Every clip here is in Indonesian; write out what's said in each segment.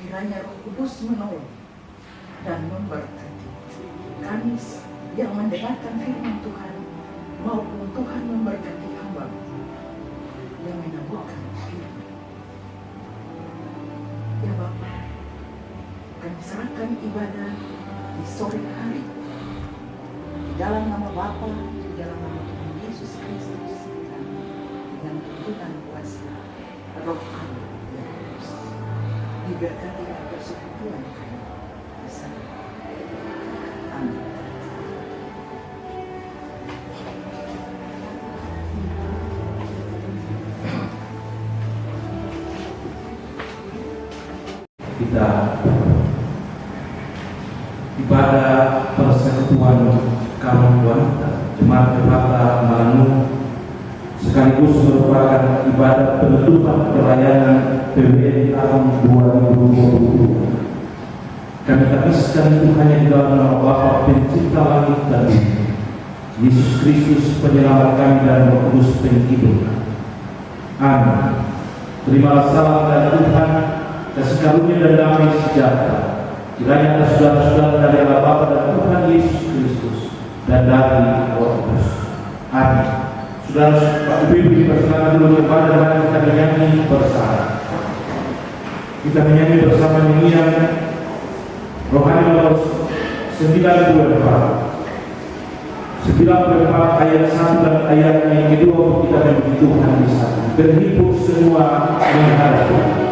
kiranya Roh Kudus menolong dan memberkati kami yang mendengarkan firman Tuhan, maupun Tuhan memberkati hamba yang menyambutkan firman. Ya Bapa, kami serahkan ibadah di sore hari di dalam nama Bapa, di dalam nama Tuhan Yesus Kristus, dan dengan tuntunan kuasa Roh Allah yang kudus. Diberkati dan persekutuan kami bersama. Amin. Kita ibadah persekutuan kaum wanita Jemaat Gereja Malangu sekaligus merupakan ibadah penutupan pelayanan PWN tahun 2020. Kami habiskan itu hanya di dalam nama Bapa Pencipta langit dan bumi, Yesus Kristus penyelamat kami dan Roh Kudus penghidup. Amin. Terimalah salam dari Tuhan, kasih karunia dan damai sejahtera kiranya atas saudara-saudara dari Allah Bapa dan Tuhan Yesus Kristus dan dari Roh Kudus. Amin. Saudara Pak Ibu dipersilakan dulu kepada dan kita menyanyi bersama. Kita menyanyi bersama nyanyian Rohani nomor 94 ayat 1 dan ayat yang kedua. Kita memuji Tuhan di sana. Berhibur semua menghadap Tuhan.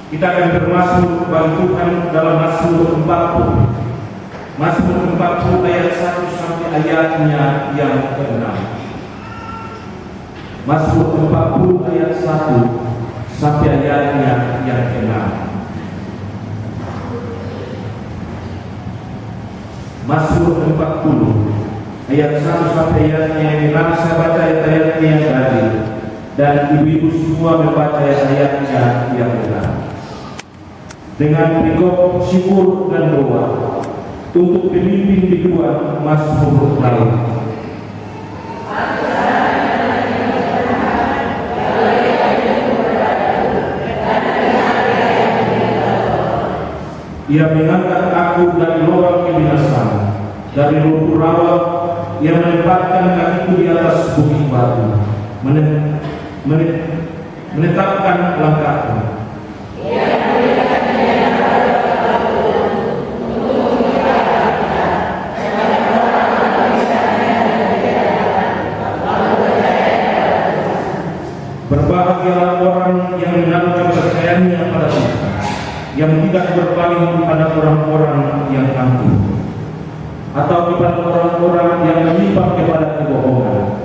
Kita akan bermasmur bagi Tuhan dalam Mazmur 40. Mazmur 40 ayat 1 sampai ayatnya yang ke-6. Mazmur 40 ayat 1 sampai ayatnya yang ke-6. Mazmur 40 ayat 1 sampai ayatnya yang ke-6. Saya baca ayat-ayatnya yang tadi, dan ibu-ibu semua membaca ayat-ayatnya yang ke-6. Dengan perikop syukur dan doa untuk pemimpin kedua Mazmur lain. Ia mengangkat aku dari lubang kebinasaan, dari lumpur rawa. Ia menempatkan kakiku di atas bukit batu, menetapkan langkahku. Berbahagialah orang yang menaruhkan kepercayaannya pada Tuhan, yang tidak berpaling kepada orang-orang yang angkuh, atau kepada orang-orang yang menyimpang kepada kebohongan.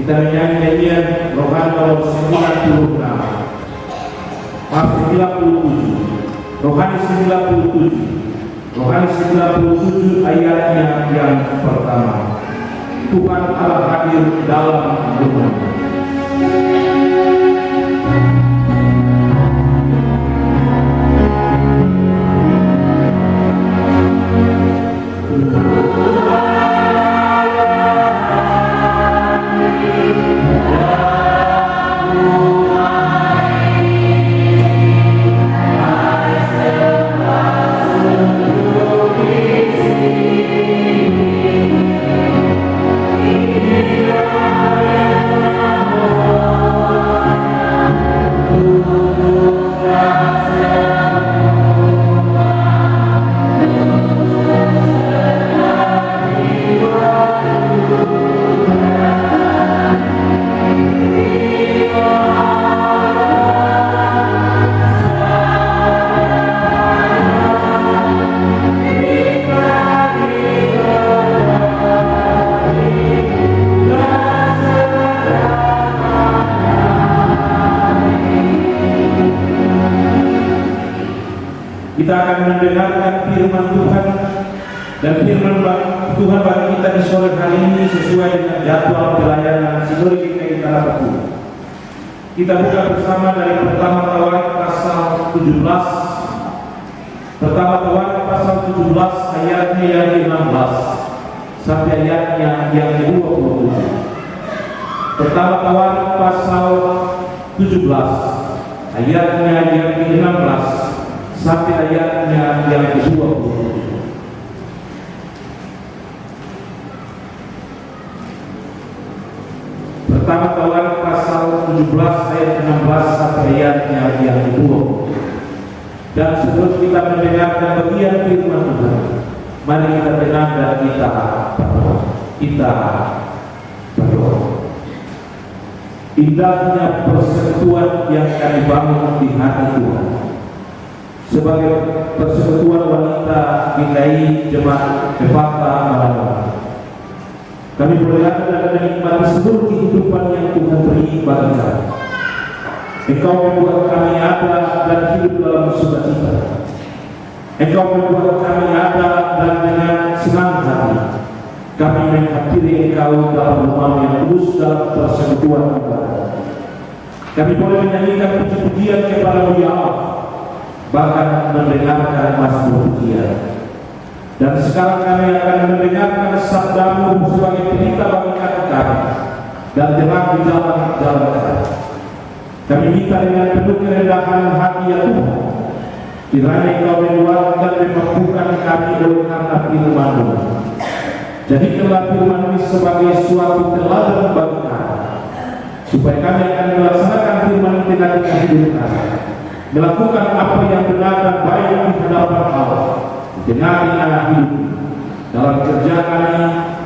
Kita menyanyi nyanyian rohani nomor 96. Maaf, 97. Rohani 97. Rohani 97 ayatnya yang pertama. Tuhan Allah hadir dalam rumah. Kita akan mendengarkan firman Tuhan, dan firman Tuhan bagi kita di sore hari ini sesuai dengan jadwal pelayanan sinode GKI Tanah Batu. Kita buka bersama dari pertama Tawarik pasal 17. Pertama Tawarik pasal 17 ayatnya yang ke-16 sampai ayatnya yang ke-27. Pertama Tawarik pasal 17 ayatnya yang ke-16 sampai ayatnya yang ke-27. Pertama Tawarik pasal 17 ayat 16 sampai ayatnya yang ke-20. Dan sebelum kita mendengarkan bagian firman Tuhan, mari kita tenang dan kita berdoa. Indahnya persekutuan yang kami bangun di hati Tuhan sebagai persekutuan wanita GKI Jemaat Efata Malangara. Kami berlihat dan menikmati seluruh kehidupan yang Tuhan beri bagi kami. Engkau membuat kami ada dan hidup dalam sukacita. Engkau membuat kami ada dan dengan senang hati kami menghadiri Engkau dalam rumah yang tulus dalam persekutuan ibadah. Kami boleh menyanyikan puji-pujian kepada-Mu ya Allah, bahkan mendengarkan mazmur pujian. Dan sekarang kami akan mendengarkan sabda-Mu sebagai pelita bagi kami dan terang di jalan-jalan kami. Kami minta dengan penuh kerendahan hati ya Tuhan, kiranya Engkau menguatkan dan memampukan kami oleh karena firman-Mu. Jadikanlah firman ini sebagai suatu teladan bagi kami, supaya kami akan melaksanakan firman ini dengan kehidupan, melakukan apa yang benar dan baik di hadapan Allah, di tengah-tengah hidup, dalam kerja kami,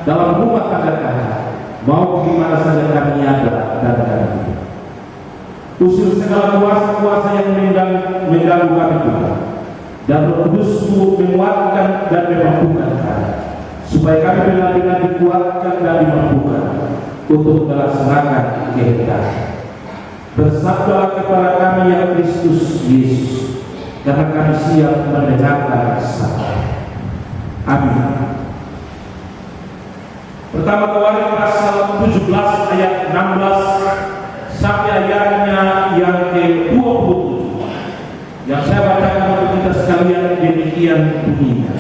dalam rumah tangga kami, mau di mana saja kami ada dan kami. Usir segala kuasa-kuasa yang mengganggu kami Tuhan, dan Roh Kudus-Mu menguatkan dan memampukan kami, supaya kami benar-benar dikuatkan dan dimampukan untuk melaksanakan kehendak. Bersabdalah kepada kami ya Kristus Yesus, karena kami siap mendengarkan sabda. Amin. Pertama Tawarik pasal 17 ayat 16 sampai ayatnya yang ke-27. Yang saya bacakan untuk kita sekalian demikian bunyinya.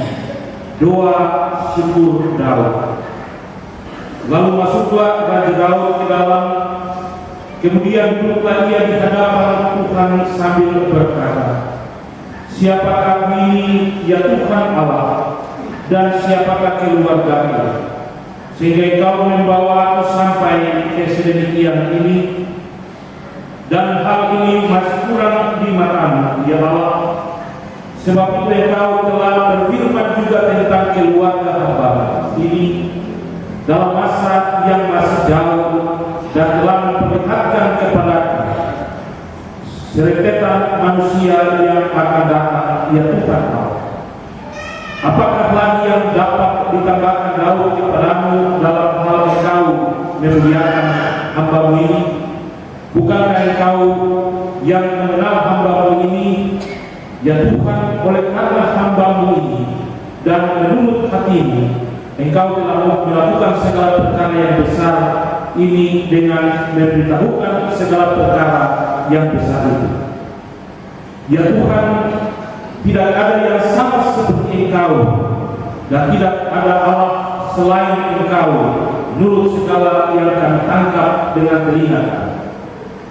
Doa syukur Daud. Lalu masuklah Raja Daud ke dalam, kemudian duduklah ia di hadapan Tuhan sambil berkata, siapakah ini ya Tuhan Allah, dan siapakah keluargaku, sehingga Engkau membawa aku sampai ke sedemikian ini, dan hal ini masih kurang di matamu ya Allah. Sebab itu Engkau telah berfirman juga tentang keluarga hamba ini dalam masa yang masih jauh, dan telah memperlihatkan kepadaku serentetan manusia yang akan datang ya Tuhan Allah. Apakah lagi yang dapat ditambahkan Daud kepadamu dalam hal Engkau memuliakan hamba-Mu ini? Bukankah Engkau yang mengenal hamba-Mu ini? Ya Tuhan, oleh karena hamba-Mu ini dan menurut hati-Mu, Engkau telah melakukan segala perkara yang besar ini dengan memberitahukan segala perkara yang besar itu. Ya Tuhan, tidak ada yang sama seperti Engkau, dan tidak ada Allah selain Engkau menurut segala yang kami tangkap dengan telinga.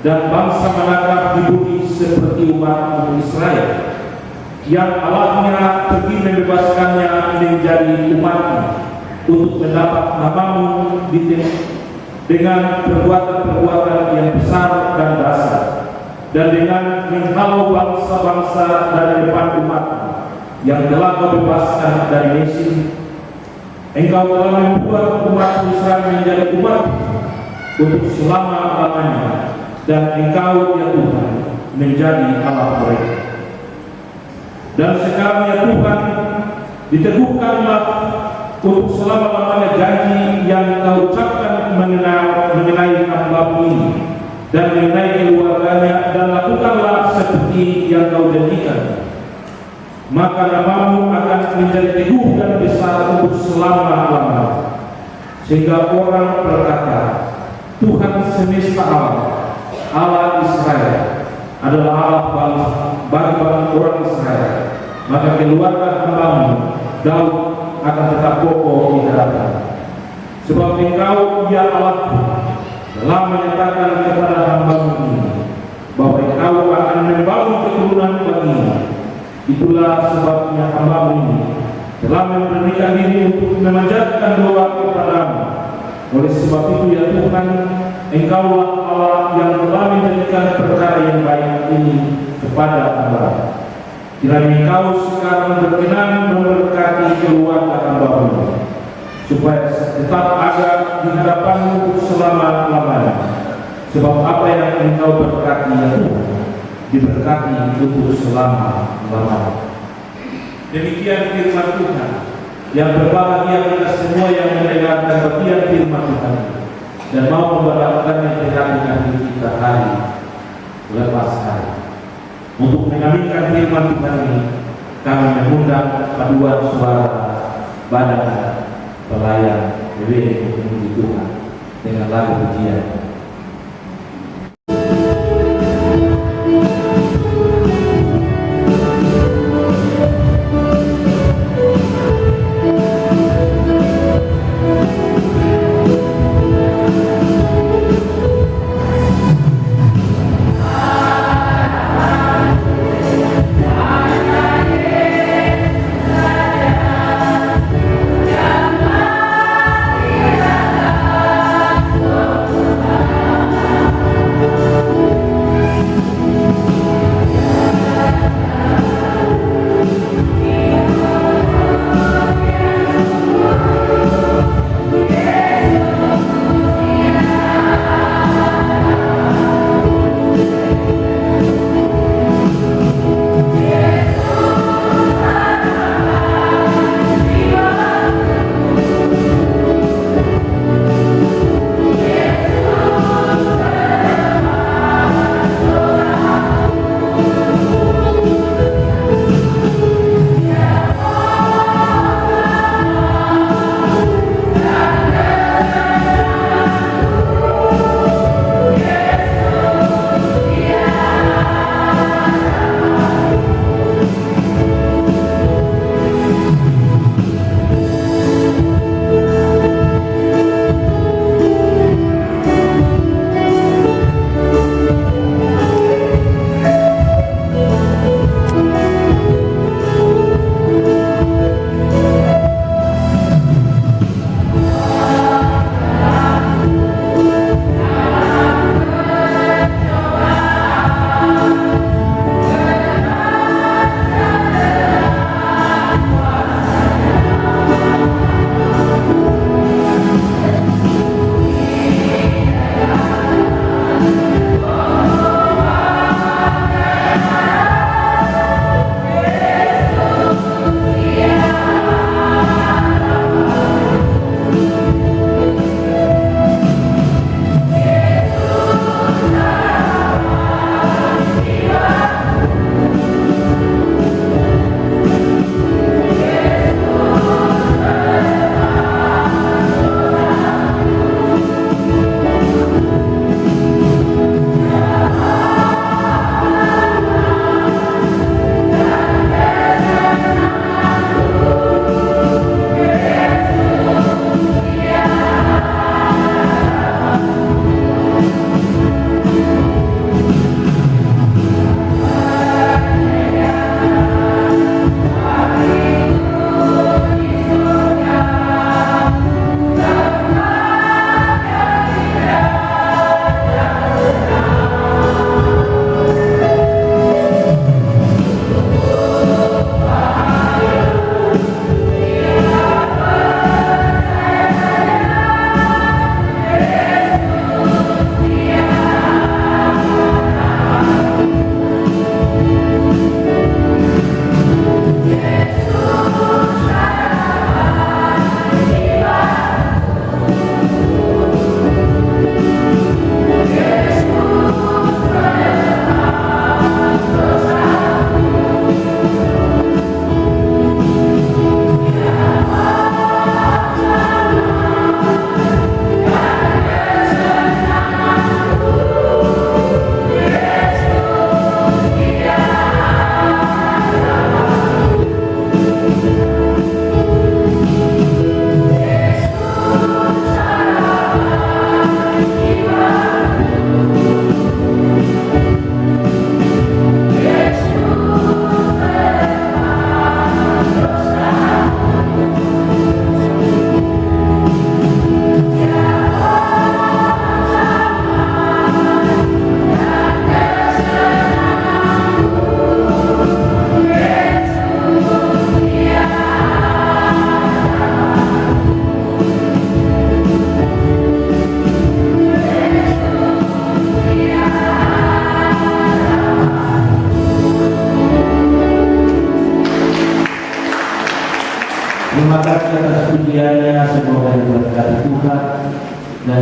Dan bangsa manakah di bumi seperti umat Israel, yang Allahnya pergi membebaskannya menjadi umat-Mu untuk mendapat nama-Mu dengan perbuatan-perbuatan yang besar dan dasar, dan dengan menghalau bangsa-bangsa dari depan umat-Mu yang telah Kau bebaskan dari Mesir. Engkau telah membuat umat Israel menjadi umat untuk selama-lamanya, dan Engkau ya Tuhan menjadi Allah mereka. Dan sekarang ya Tuhan, diteguhkanlah untuk selama-lamanya janji yang Kau ucapkan mengenai hamba-Mu ini dan mengenai keluarganya, dan lakukanlah seperti yang Kau janjikan. Maka nama-Mu akan menjadi teguh dan besar untuk selama-lamanya, sehingga orang berkata, Tuhan semesta alam, Allah Israel adalah Allah bagi orang Israel. Maka keluarga hamba-Mu Daud akan tetap kokoh di daratan. Sebab Engkau ya Allah telah menyatakan kepada hamba-Mu ini bahwa Engkau akan membangun keturunan baginya. Itulah sebabnya hamba-Mu ini telah memberanikan diri untuk memanjatkan doa kepada-Mu. Oleh sebab itu ya Tuhan, Engkaulah Allah yang telah menjadikan perkara yang baik ini kepada hamba. Kiranya Engkau sekarang berkenan memberkati keluarga hamba-Mu, supaya tetap ada di hadapan-Mu selama-lamanya. Sebab apa yang Engkau berkati ya Tuhan, diberkati untuk selama-lamanya. Demikian firman Tuhan. Yang berbahagia kita semua yang mendengarkan bagian firman Tuhan dan mau membarakkannya ke hati kita hari lepas hari. Untuk mengaminkan firman Tuhan ini, kami mengundang paduan suara badan pelayan BWI Memuji Tuhan dengan lagu pujian.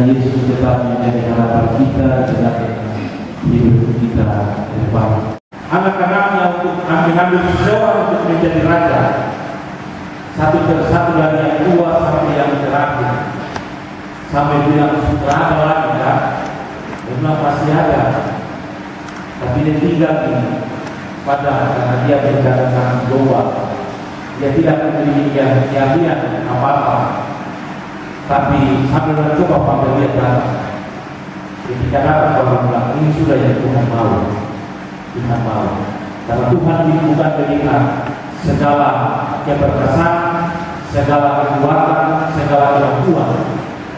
Yesus tetap menjadi harapan kita dalam hidup kita ke depan. Anak-anaknya untuk mengambil seseorang untuk menjadi raja, satu persatu dari yang tua sampai yang terakhir, sampai bilang sudah ada lagi kan? Memang pasti ada, tapi dia tinggal ini pada karena dia berjalan global. Dia tidak memiliki keahlian apa-apa, tapi sambil mencoba panggil dia datang. Ketika datang orang bilang ini sudah yang Tuhan mau, Tuhan mau. Karena Tuhan ini bukan melihat segala keberkasaan, segala kekuatan, segala kemampuan,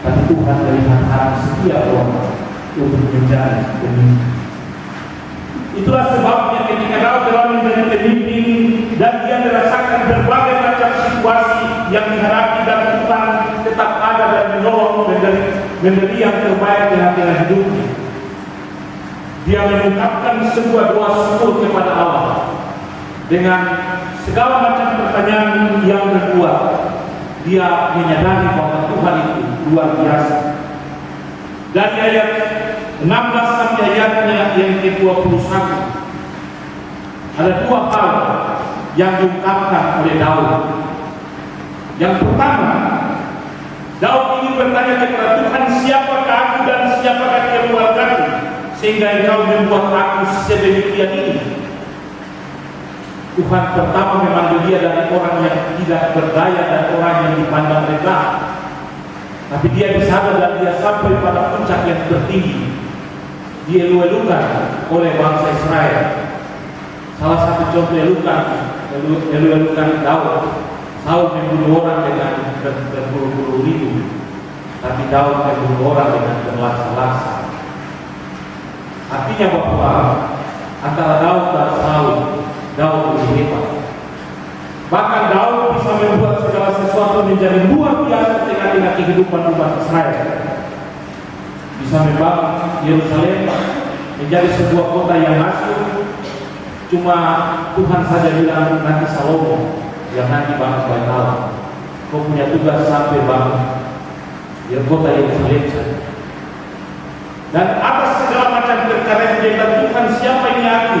tapi Tuhan melihat hati setiap orang untuk menjadi pemimpin. Itulah sebabnya ketika Daud telah menjadi pemimpin dan dia merasakan berbagai macam situasi yang dihadapi dan Tuhan tetap ada dan menolong memberi yang terbaik di hati hidupnya. Dia mengungkapkan sebuah doa syukur kepada Allah dengan segala macam pertanyaan yang berbuat. Dia menyadari bahwa Tuhan itu luar biasa. Dari ayat 16 sampai ayatnya yang ke-21 ada dua hal yang diungkapkan oleh Daud. Yang pertama, Daud ingin bertanya kepada Tuhan, siapakah aku dan siapakah keluargaku sehingga Engkau membuat aku sedemikian ini. Tuhan pertama memanggil dia dari orang yang tidak berdaya dan orang yang dipandang rendah, tapi dia disadar dan dia sampai pada puncak yang tertinggi. Dielu-elukan oleh bangsa Israel. Salah satu contoh elu-elukan Daud. Saul membunuh orang dengan berburu-buru ribu, tapi Daud membunuh orang dengan berlaksa-laksa. Artinya bahwa antara Daud dan Saul, Daud lebih hebat. Bahkan Daud bisa membuat segala sesuatu menjadi luar biasa dengan kehidupan umat Israel. Bisa membangun Yerusalem menjadi sebuah kota yang masyhur. Cuma Tuhan saja bilang nanti Salomo yang nanti bangun Bait Allah. Kau punya tugas sampai bangun kota Yerusalem saja. Dan atas segala macam perkara yang dia Tuhan, siapa ini aku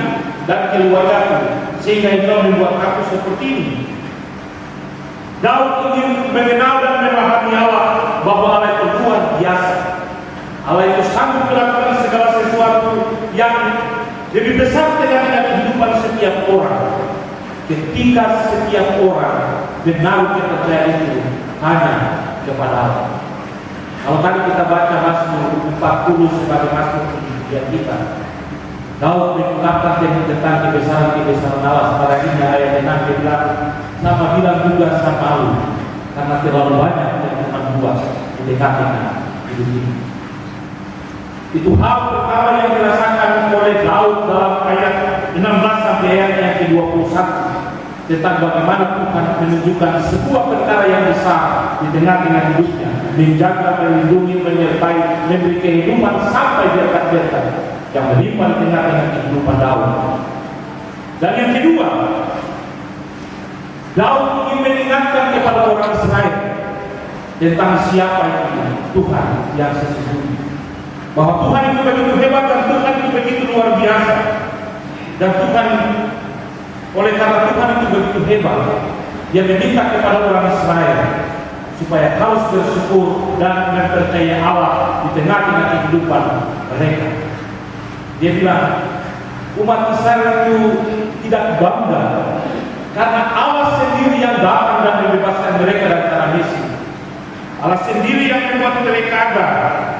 dan keluargaku sehingga Engkau membuat aku seperti ini. Daud ingin mengenal dan memahami Allah, bahwa Allah itu luar biasa. Allah itu sanggup melakukan segala sesuatu yang lebih besar dengan kehidupan setiap orang. Ketika setiap orang menaruh kepercayaan itu hanya kepada Allah. Kalau tadi kita baca Mazmur 40 sebagai Mazmur kehidupan kita, Daud mengungkapkan tentang kebesaran Allah. Pada ini ayat 6 dia bilang, sama bilang juga sama malu karena terlalu banyak yang Tuhan buat di dekatnya hidup ini. Itu hal pertama yang dirasakan oleh Daud dalam ayat 16 sampai ayat yang ke-21 tentang bagaimana Tuhan menunjukkan sebuah perkara yang besar di tengah-tengah hidupnya, menjaga, melindungi, menyertai, memberi kehidupan sampai berkat-berkat yang melimpah di tengah-tengah kehidupan Daud. Dan yang kedua, Daud ingin mengingatkan kepada orang Israel tentang siapa itu Tuhan yang sesungguhnya. Bahwa Tuhan itu begitu hebat dan Tuhan itu begitu luar biasa. Dan Tuhan, oleh karena Tuhan itu begitu hebat, dia meminta kepada orang Israel supaya harus bersyukur dan mempercayai Allah di tengah-tengah kehidupan mereka. Dia bilang, umat Israel itu tidak bangga karena Allah sendiri yang datang dan membebaskan mereka dari tanah Mesir. Allah sendiri yang membuat mereka ada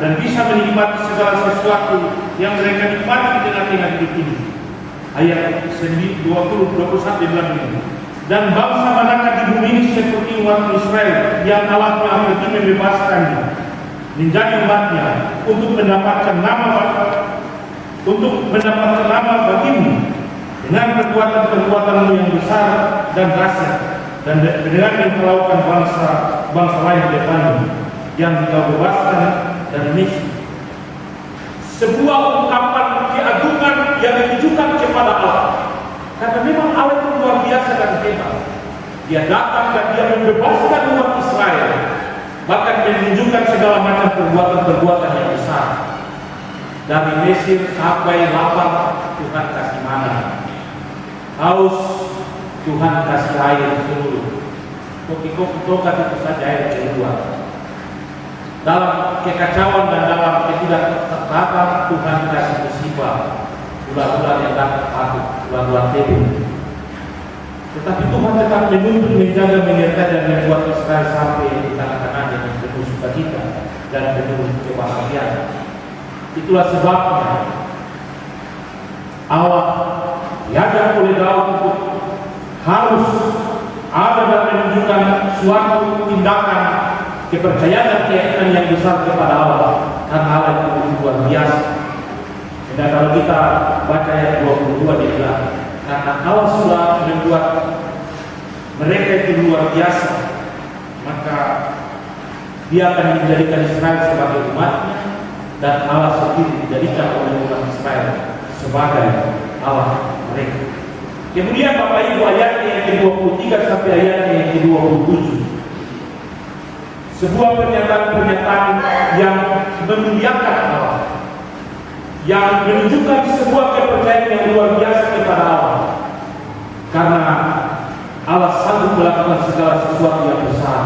dan bisa menikmati segala sesuatu yang mereka nikmati di tengah-tengah hidup ini. Ayat 20-21 bilang ini. Dan bangsa manakah di bumi ini seperti umat Israel yang Allah telah pergi membebaskannya menjadi umatnya untuk mendapatkan nama bagimu dengan perbuatan-perbuatanmu yang besar dan dahsyat, dan dengan memperlakukan bangsa lain di depanmu yang Engkau bebaskan dari Mesir. Sebuah ungkapan keagungan yang ditujukan kepada Allah, karena memang Allah itu luar biasa dan hebat. Dia datang dan dia membebaskan umat Israel bahkan menunjukkan segala macam perbuatan-perbuatan yang besar. Dari Mesir sampai lapar, Tuhan kasih mana. Haus, Tuhan kasih air seluruh. Kopi-kopi tokat itu saja air keluar. Dalam kekacauan dan dalam ketidaktertatan, Tuhan kasih musibah, ular-ular yang dapat patuh, ular-ular tebing. Tetapi Tuhan tetap menuntun, menjaga, menyertai dan membuat Israel sampai di tanah-tanah yang penuh sukacita dan penuh kebahagiaan. Itulah sebabnya Allah diajak oleh Daud untuk harus ada dan menunjukkan suatu tindakan kepercayaan dan keyakinan yang besar kepada Allah, karena Allah itu luar biasa. Dan kalau kita baca ayat 22 dia bilang, karena Allah sudah membuat mereka itu luar biasa, maka Dia akan menjadikan Israel sebagai umatnya, dan Allah sendiri dijadikan oleh umat Israel sebagai Allah mereka. Kemudian Bapak Ibu, ayatnya yang ke-23 sampai ayatnya yang ke-27, sebuah pernyataan yang memuliakan Allah, yang menunjukkan sebuah kepercayaan yang luar biasa kepada Allah, karena Allah sanggup melakukan segala sesuatu yang besar.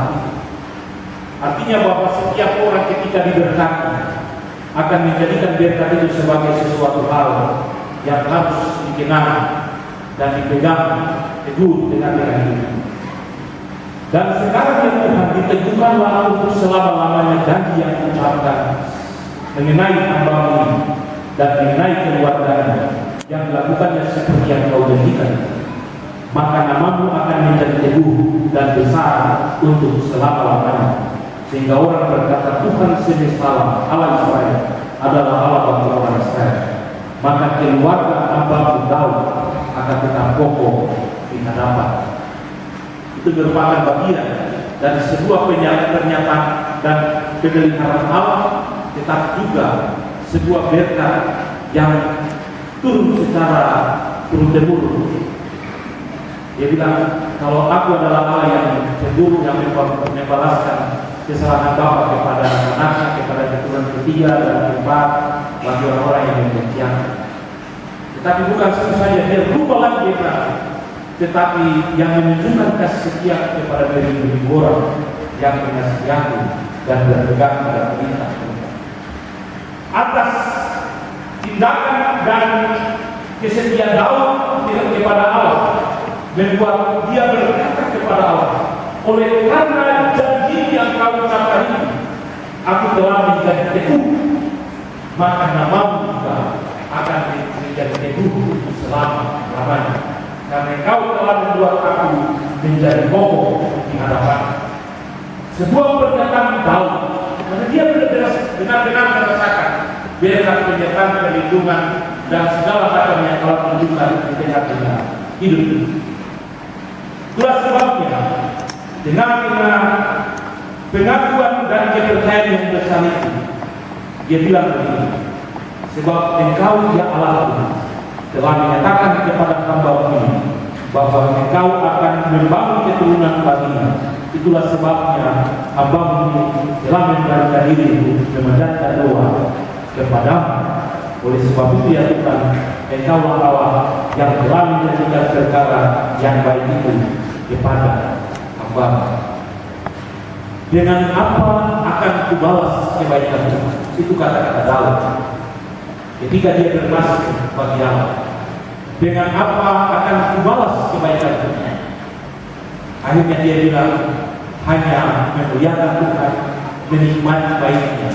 Artinya bahwa setiap orang ketika diberkati akan menjadikan berkat itu sebagai sesuatu hal yang harus dikenal dan dipegang teguh dengan ini. Dan sekarang yang Tuhan diteguhkanlah untuk selama-lamanya janji yang diucapkan mengenai hamba-Mu ini dan mengenai keluarganya yang dilakukannya seperti yang Kau janjikan. Maka nama-Mu akan menjadi teguh dan besar untuk selama-lamanya, sehingga orang berkata, Tuhan semesta Allah Israel adalah Allah bagi orang Israel. Maka keluarga hamba-Mu Daud akan tetap kokoh di hadapan. Itu merupakan bagian dari sebuah pernyataan dan pemeliharaan Allah, tetap juga sebuah berkat yang turun secara turun-temurun. Dia bilang, kalau Aku adalah Allah yang cemburu, yang membalaskan kesalahan bapa kepada anaknya, kepada keturunan ketiga dan keempat bagi orang-orang yang membenci. Tetapi bukan itu saja, Dia berubah lagi, tetapi yang menunjukkan kasih setia kepada diri orang yang mengasihi Aku dan berpegang pada perintah atas tindakan dan kesetiaan Daud kepada Allah, membuat dia berkata kepada Allah, oleh karena janji yang Kau ucapkan ini, aku telah menjadi teguh, maka nama-Mu juga akan menjadi teguh selama-lamanya. Karena Kau telah membuat aku menjadi kokoh di hadapan. Sebuah pernyataan Daud, karena dia benar-benar merasakan berkat penyertaan, perlindungan dan segala macam yang telah tunjukkan di tengah-tengah hidup ini. Itulah sebabnya dengan pengakuan dan kepercayaan yang besar itu, dia bilang begini, sebab Engkau ya Allah telah menyatakan kepada hamba-Mu ini bahwa Engkau akan membangun keturunan baginya. Itulah sebabnya hamba-Mu ini telah memberanikan diri memanjatkan doa kepada-Mu. Oleh sebab itu ya Tuhan, Engkau Allah yang telah menjadikan perkara yang baik itu kepada hamba-Mu. Dengan apa akan Kubalas kebaikan itu? Itu kata-kata Daud ketika dia bermasuk bagi Allah. Dengan apa akan Kubalas kebaikan itu? Akhirnya dia bilang, hanya memuliakan Tuhan, menikmati baiknya,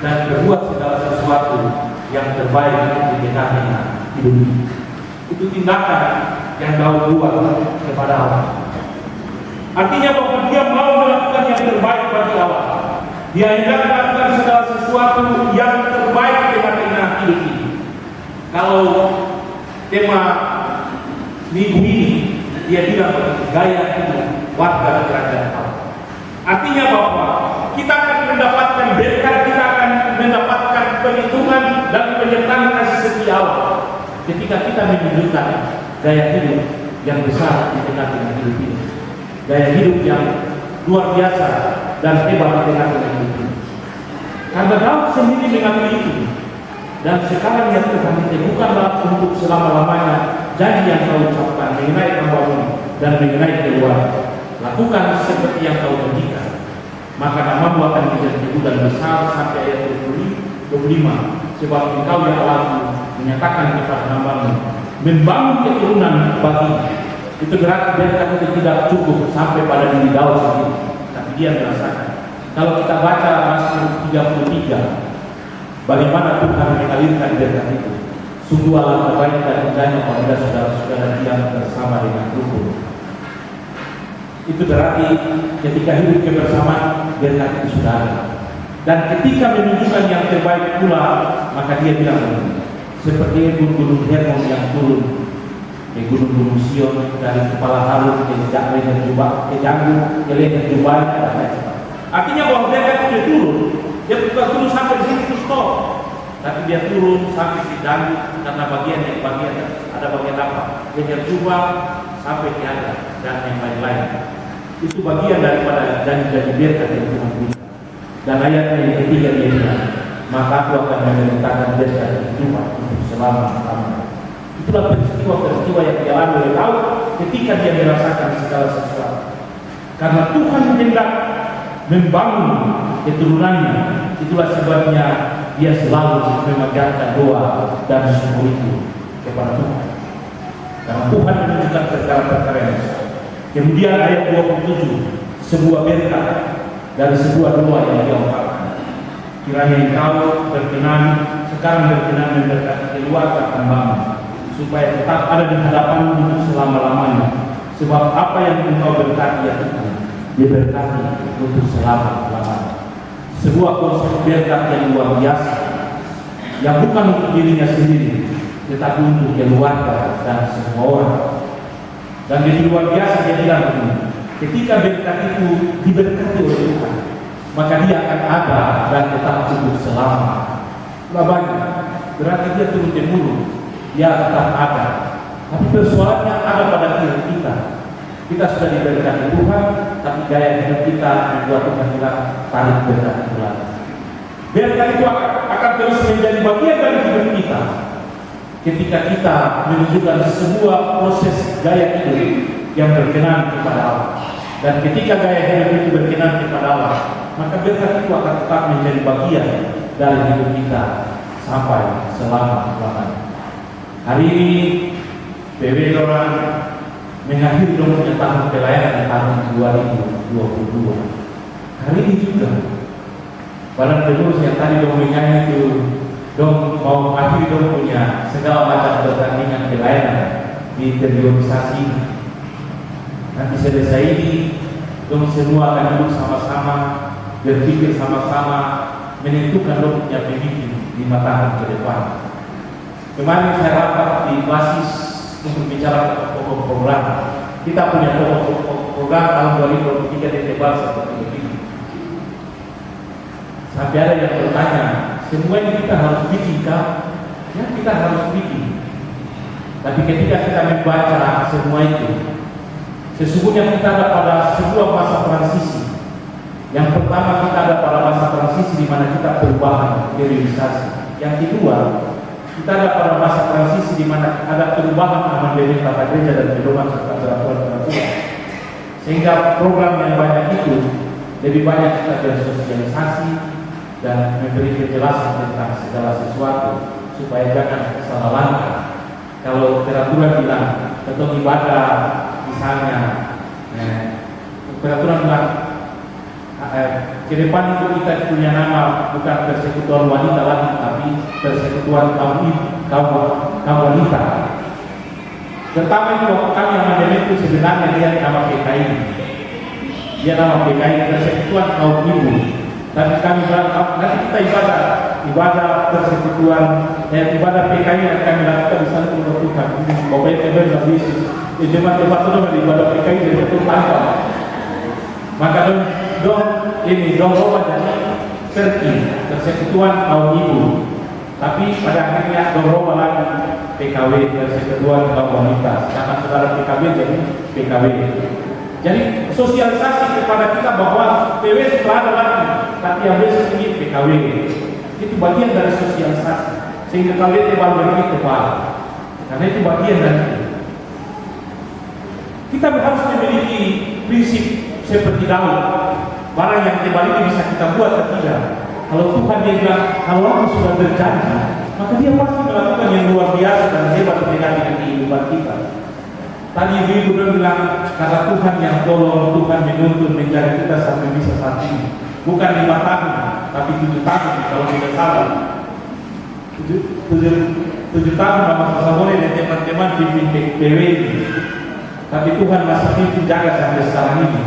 dan berbuat segala sesuatu yang terbaik di tengah-tengah hidup ini. Itu tindakan yang Daud buat kepada Allah. Artinya bahwa dia mau melakukan yang terbaik bagi Allah. Dia hendak melakukan segala sesuatu yang terbaik di tengah-tengah hidup ini. Kalau tema minggu ini dia bilang gaya hidup warga kerajaan Allah. Artinya bahwa kita akan mendapatkan berkat, kita akan mendapatkan perlindungan dan penyertaan kasih setia Allah ketika kita menunjukkan gaya hidup yang besar di tengah-tengah hidup ini. Gaya hidup yang luar biasa dan hebat di tengah-tengah itu. Karena Daud sendiri mengambil itu, dan sekarang yang Tuhan itu bukanlah untuk selama-lamanya janji yang kau ucapkan mengenai hambamu dan mengenai keluarga. Lakukan seperti yang kau janjikan, maka namamu akan menjadi teguh dan besar. Sampai ayat 25. Sebab engkau ya Allahku menyatakan kepada hambamu membangun keturunan bagi. Itu berarti berkat itu tidak cukup sampai pada diri Daud sendiri, tapi dia merasakan. Kalau kita baca Mazmur 33, bagaimana Tuhan mengalirkan berkat itu. Sungguh alangkah baik dan indahnya apabila saudara-saudara diam bersama dengan rukun. Itu berarti ketika hidup kebersamaan berkat itu sudah ada. Dan ketika menunjukkan yang terbaik pula, maka dia bilang seperti gunung-gunung Hermon yang turun ke gunung-gunung Sion dari kepala Harun ke leher jubah, ke janggut, ke leher jubah. Artinya bahwa berkat itu turun, dia bukan turun sampai di sini terus stop, tapi dia turun sampai di janggut karena bagian ada bagian apa? Leher jubah sampai ke dada dan yang lain-lain. Itu bagian daripada janji-janji berkat yang Tuhan berikan. Dan ayatnya yang ketiga dia bilang, maka aku akan memerintahkan berkat hidup untuk selama-lamanya. Itulah peristiwa-peristiwa yang dialami oleh Daud ketika dia merasakan segala sesuatu. Karena Tuhan hendak membangun keturunannya, itulah sebabnya dia selalu memanjatkan doa dan syukur itu kepada Tuhan. Karena Tuhan menunjukkan perkara-perkara yang besar. Kemudian ayat 27, sebuah berkat dari sebuah doa yang dia ungkapkan. Kiranya engkau berkenan, sekarang berkenan memberkati keluarga hambamu, supaya tetap ada di hadapanmu untuk selama-lamanya. Sebab apa yang engkau berkati ya Tuhan, diberkati untuk selama-lamanya. Sebuah konsep berkat yang luar biasa, yang bukan untuk dirinya sendiri, tetapi untuk keluarga dan semua orang. Dan di luar biasa dia bilang begini, ketika berkat itu diberkati oleh Tuhan, maka dia akan ada dan tetap cukup selama. Lamanya berarti dia turun temurun, dia tetap ada. Tapi persoalannya ada pada diri kita. Kita sudah diberkati Tuhan, tapi gaya hidup kita membuat Tuhan bilang tarik berkat itu lagi. Berkat itu akan terus menjadi bagian dari hidup kita. Ketika kita menunjukkan sebuah proses gaya hidup yang berkenan kepada Allah, dan ketika gaya hidup itu berkenan kepada Allah, maka berkat itu akan tetap menjadi bagian dari hidup kita sampai selama-lamanya. Hari ini PW orang mengakhiri dong punya tahun pelayanan di tahun 2022. Hari ini juga badan pengurus yang tadi dong menyanyi itu dong mau akhiri dong punya segala macam pertandingan pelayanan di teriorisasi. Nanti selesai ini dong semua akan duduk sama-sama, berpikir sama-sama, menentukan dong punya pemimpin 5 tahun ke depan. Kemarin saya rapat di basis untuk bicara pokok program. Kita punya pokok program tahun 2023 di tebal seperti ini. Sampai ada yang bertanya, semua ini kita harus bikin kah? Ya, kita harus bikin. Tapi ketika kita membaca semua itu, sesungguhnya kita ada pada sebuah masa transisi. Yang pertama, kita ada pada masa transisi di mana kita perubahan periodisasi. Yang kedua, kita ada pada masa transisi di mana ada perubahan amandemen tata gereja dan pedoman serta peraturan-peraturan. Sehingga program yang banyak itu lebih banyak kita bersosialisasi dan memberi kejelasan tentang segala sesuatu supaya jangan salah langkah. Kalau peraturan bilang tentang ibadah misalnya, peraturan bilang ke depan itu kita punya nama bukan persekutuan wanita lagi, tapi persekutuan kaum wanita. Pertama itu kami amandemen itu sebenarnya dia nama PKI, dia nama PKI persekutuan kaum ibu. Tapi kami bilang nanti kita ibadah persekutuan ibadah PKI yang kami lakukan di sana untuk Tuhan. Bapak Ibu dan Yesus, jemaat-jemaat itu ibadah PKI dari itu tanpa. Maka dong roba jadi persekutuan kaum ibu. Tapi pada akhirnya dong roba lagi PKW persekutuan kaum wanita. Karena saudara PKW jadi PKW. Jadi sosialisasi kepada kita bahwa PW setelah ada lagi, tapi yang besok ini PKW. Itu bagian dari sosialisasi. Sehingga kalian tebal bagi tebal. Karena itu bagian dari itu. Kita harus memiliki prinsip seperti Daud. Barang yang tebal ini bisa kita buat atau tidak. Kalau Tuhan dia bilang, kalau aku sudah berjanji, maka dia pasti melakukan yang luar biasa dan hebat dengan kehidupan kita. Tadi Ibu bilang, kata Tuhan yang tolong, Tuhan menuntun menjadi kita sampai bisa saat ini. Bukan 5 tahun, tapi 7 tahun kalau tidak salah. 7 tahun masa boleh dan teman-teman pimpin PW ini. Tapi Tuhan masih pimpin jaga sampai sekarang ini.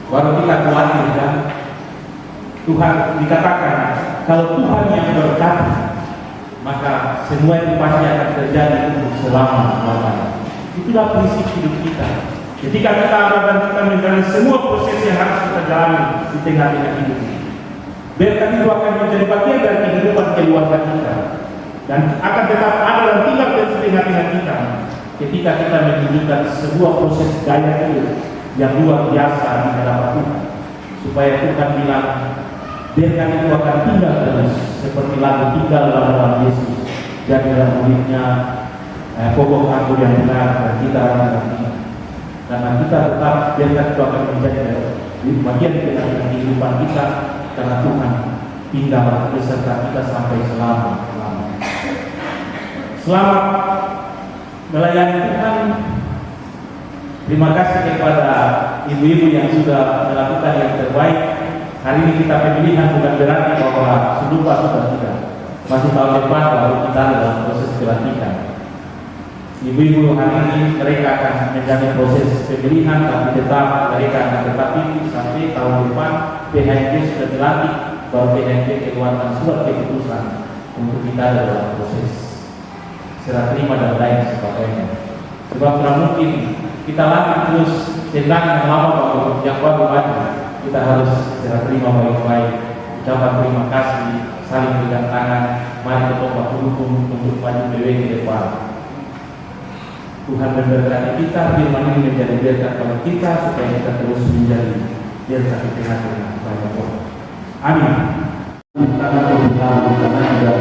Baru kita khawatir kan? Tuhan dikatakan, kalau Tuhan yang berkata, maka semua itu pasti akan terjadi untuk selama-lamanya. Itulah prinsip hidup kita. Ketika kita ada dan kita menjalani semua proses yang harus kita jalani di tengah-tengah hidup ini, biarkan itu akan menjadi bagian dari kehidupan keluarga kita, dan akan tetap ada dan tinggal di tengah-tengah kita. Ketika kita menunjukkan sebuah proses gaya hidup yang luar biasa di hadapan Tuhan, supaya Tuhan bilang, biarkan itu akan tinggal terus seperti lagu tinggal dalam Yesus. Jadilah muridnya pokok anggur yang benar dan kita nanti. Karena kita tetap biarkan itu akan menjadi bagian dari kehidupan kita, karena Tuhan tinggal beserta kita sampai selama-lamanya. Selamat melayani Tuhan. Terima kasih kepada ibu-ibu yang sudah melakukan yang terbaik. Hari ini kita pemilihan bukan berarti bahwa sudah tidak. Masih tahun depan baru kita dalam proses pelantikan. Ibu-ibu hari ini mereka akan menjalani proses pemilihan, tapi tetap mereka akan tetapi sampai tahun depan PHNG sudah dilantik, baru PHNG keluarkan surat keputusan untuk kita dalam proses serah terima dan lain sebagainya. Sebab tidak mungkin kita lantik terus tendang yang lama baru yang baru maju. Kita harus serah terima baik-baik, ucapan terima kasih, saling pegang tangan, mari bertobat hukum untuk maju PW ke depan. Tuhan memberkati kita, firman ini menjadi berkat bagi kita supaya kita terus menjadi berkat di tengah-tengah banyak orang. Amin. Karena Tuhan karena tidak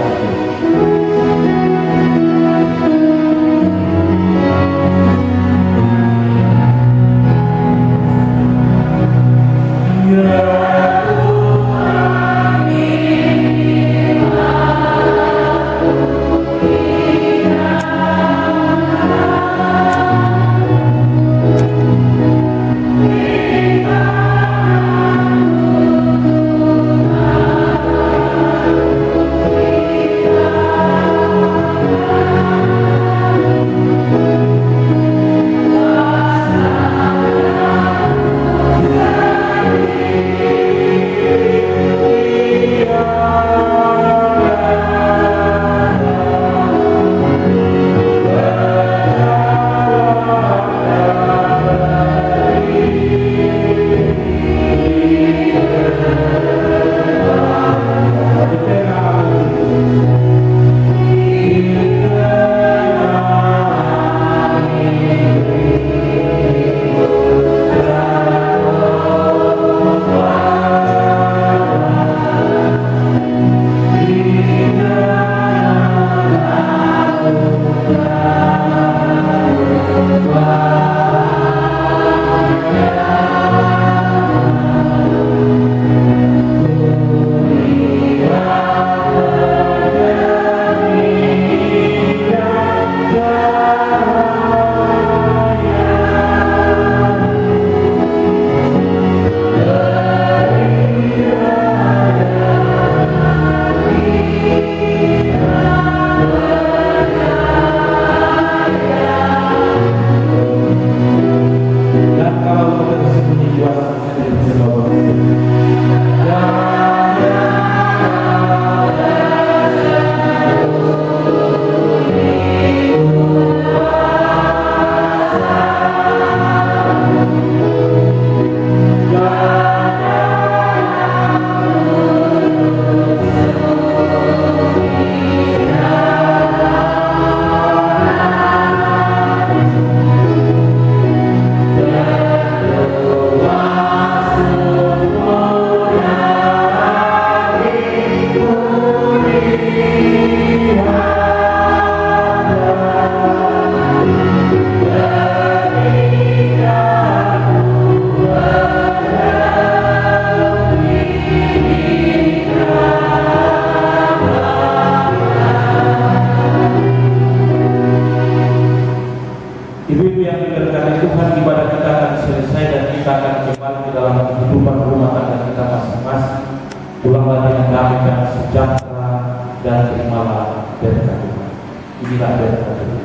inilah berkat Tuhan.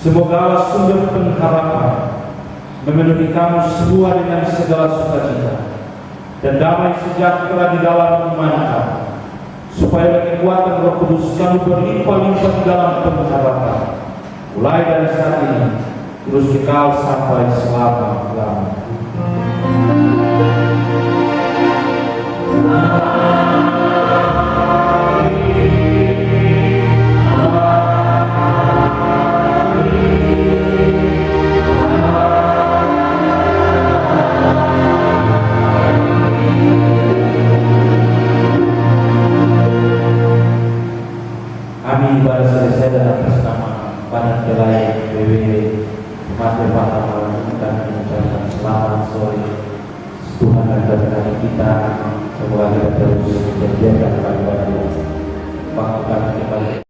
Semoga Allah sumber pengharapan memenuhi kamu semua dengan segala sukacita dan damai sejahtera di dalam iman kamu, supaya kekuatan Roh Kudus kamu berlimpah-limpah di dalam pengharapan, mulai dari saat ini terus kekal sampai selama-lamanya. Kami ibadah selesai dan atas nama Panitia PW Materi Patah dan mengucapkan selamat sore. Tuhan memberkati kita. Semoga kita terus menjadikan kepada Tuhan. Waktu kami kembali.